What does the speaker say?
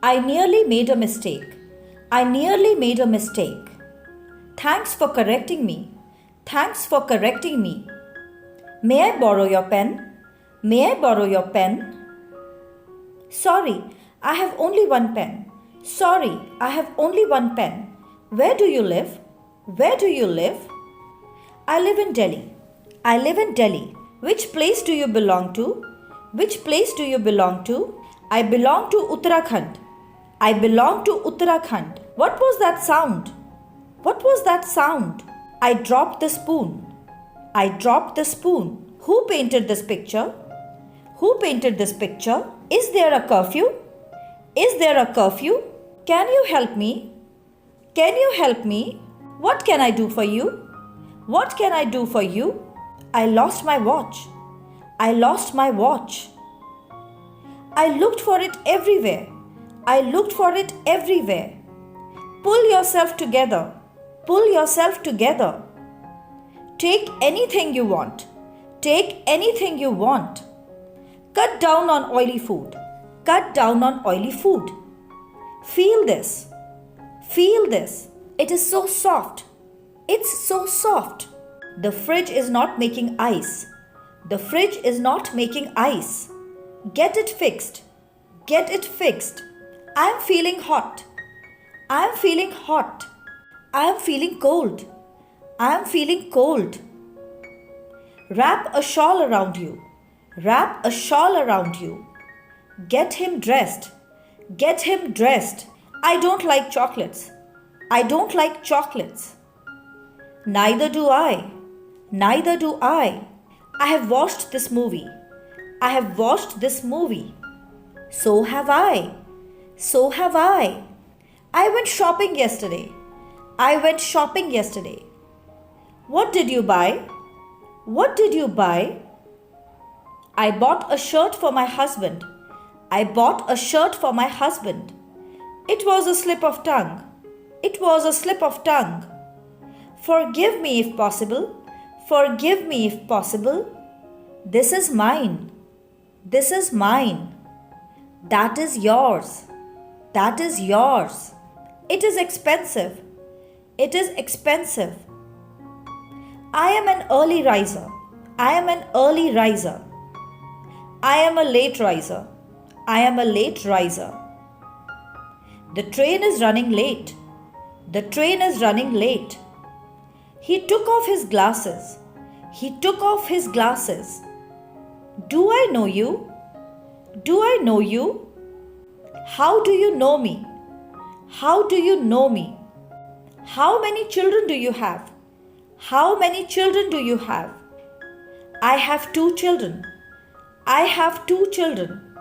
I nearly made a mistake. I nearly made a mistake. Thanks for correcting me. Thanks for correcting me. May I borrow your pen? May I borrow your pen? Sorry, I have only one pen. Sorry, I have only one pen. Where do you live? Where do you live? I live in Delhi. I live in Delhi. Which place do you belong to? Which place do you belong to? I belong to Uttarakhand. I belong to Uttarakhand. What was that sound? What was that sound? I dropped the spoon. I dropped the spoon. Who painted this picture? Who painted this picture? Is there a curfew? Is there a curfew? Can you help me? Can you help me? What can I do for you? What can I do for you? I lost my watch. I lost my watch. I looked for it everywhere. I looked for it everywhere. Pull yourself together. Pull yourself together. Take anything you want. Take anything you want. Cut down on oily food. Cut down on oily food. Feel this. Feel this. It is so soft. It's so soft. The fridge is not making ice. The fridge is not making ice. Get it fixed. Get it fixed. I am feeling hot. I am feeling hot. I am feeling cold. I am feeling cold. Wrap a shawl around you. Wrap a shawl around you. Get him dressed. Get him dressed. I don't like chocolates. I don't like chocolates. Neither do I. Neither do I. I have watched this movie. I have watched this movie. So have I. So have I. I went shopping yesterday. I went shopping yesterday. What did you buy? What did you buy? I bought a shirt for my husband. I bought a shirt for my husband. It was a slip of tongue. It was a slip of tongue. Forgive me if possible. Forgive me if possible. This is mine. This is mine. That is yours. That is yours. It is expensive. It is expensive. I am an early riser. I am an early riser. I am a late riser. I am a late riser. The train is running late. The train is running late. He took off his glasses. He took off his glasses. Do I know you? Do I know you? How do you know me? How do you know me? How many children do you have? How many children do you have? I have 2 children. I have 2 children.